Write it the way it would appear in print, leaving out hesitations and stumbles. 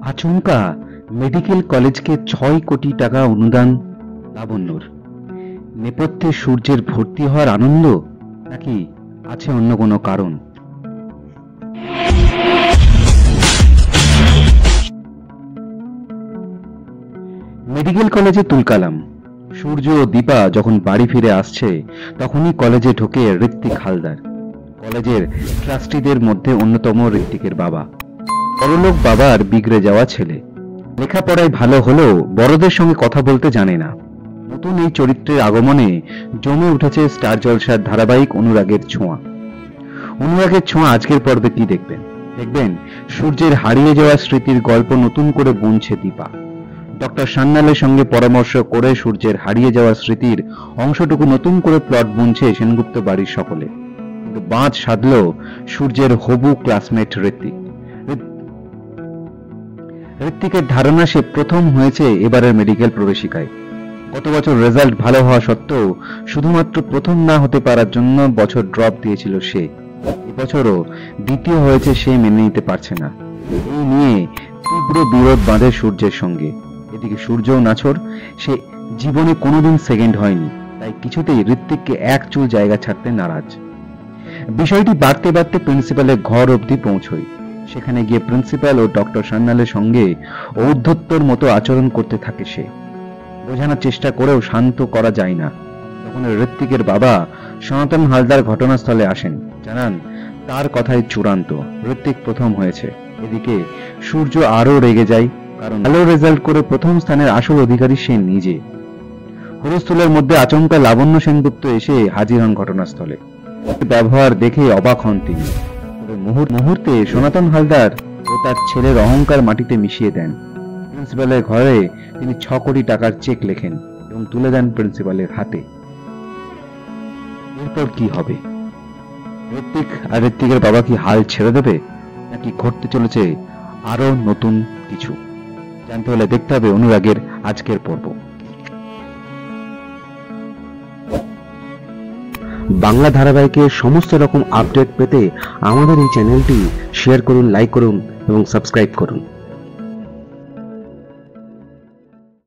আচমকা মেডিকেল কলেজকে ৬ কোটি টাকা অনুদান লাবণ্যর। নেপথ্যে সূর্যের ভর্তি হওয়ার আনন্দ, নাকি আছে অন্য কোনো কারণ? মেডিকেল কলেজে তুলকালাম। সূর্য ও দীপা যখন বাড়ি ফিরে আসছে তখনই কলেজে ঢোকে ঋত্বিক হালদার, কলেজের ট্রাস্টিদের মধ্যে অন্যতম ঋত্বিকের বাবা। বড়লোক বাবার বিগড়ে যাওয়া ছেলে, লেখাপড়ায় ভালো হলেও বড়দের সঙ্গে কথা বলতে জানে না। নতুন এই চরিত্রের আগমনে জমে উঠেছে স্টার জলসার ধারাবাহিক অনুরাগের ছোঁয়া। অনুরাগের ছোঁয়া আজকের পর্বে কি দেখবেন? দেখবেন সূর্যের হারিয়ে যাওয়া স্মৃতির গল্প নতুন করে বুনছে দীপা। ডক্টর সান্যালের সঙ্গে পরামর্শ করে সূর্যের হারিয়ে যাওয়া স্মৃতির অংশটুকু নতুন করে প্লট বুনছে সেনগুপ্ত বাড়ির সকলে। কিন্তু বাঁধ সাধল সূর্যের হবু ক্লাসমেট ঋত্বিক। ঋত্বিকের ধারণা সে প্রথম হয়েছে এবারের মেডিকেল প্রবেশিকায়। গত বছর রেজাল্ট ভালো হওয়া সত্ত্বেও শুধুমাত্র প্রথম না হতে পারার জন্য বছর ড্রপ দিয়েছিল সে। এবছরও দ্বিতীয় হয়েছে, সে মেনে নিতে পারছে না। এই নিয়ে তীব্র বিরোধ বাঁধে সূর্যের সঙ্গে। এদিকে সূর্যও নাছোড়, সে জীবনে কোনোদিন সেকেন্ড হয়নি, তাই কিছুতেই ঋত্বিককে এক চুল জায়গা ছাড়তে নারাজ। বিষয়টি বাড়তে বাড়তে প্রিন্সিপালের ঘর অবধি পৌঁছয়। সেখানে গিয়ে প্রিন্সিপাল ও ডক্টর সান্যালের সঙ্গে ঔদ্ধত্যর মতো আচরণ করতে থাকে সে। বোঝানোর চেষ্টা করেও শান্ত করা যায় না। তখন ঋত্বিকের বাবা সনাতন হালদার ঘটনাস্থলে আসেন, জানান তার কথাই চূড়ান্ত, ঋত্বিক প্রথম হয়েছে। এদিকে সূর্য আরো রেগে যায়, কারণ ভালো রেজাল্ট করে প্রথম স্থানের আসল অধিকারী সে নিজে। হুলস্থুলের মধ্যে আচমকা লাবণ্য সেনগুপ্ত এসে হাজির হন ঘটনাস্থলে। ব্যবহার দেখে অবাক হন তিনি। মুহূর্তে সনাতন হালদার ও তার ছেলের অহংকার মাটিতে মিশিয়ে দেন। প্রিন্সিপালের ঘরে তিনি ৬ কোটি টাকার চেক লেখেন এবং তুলে দেন প্রিন্সিপালের হাতে। এরপর কি হবে? ঋত্বিক আর ঋত্বিকের বাবা কি হাল ছেড়ে দেবে, নাকি ঘটতে চলেছে আরো নতুন কিছু? জানতে হলে দেখতে হবে অনুরাগের আজকের পর্ব। বাংলা ধারাবাহিকের সমস্ত রকম আপডেট পেতে আমাদের এই চ্যানেলটি শেয়ার করুন, লাইক করুন এবং সাবস্ক্রাইব করুন।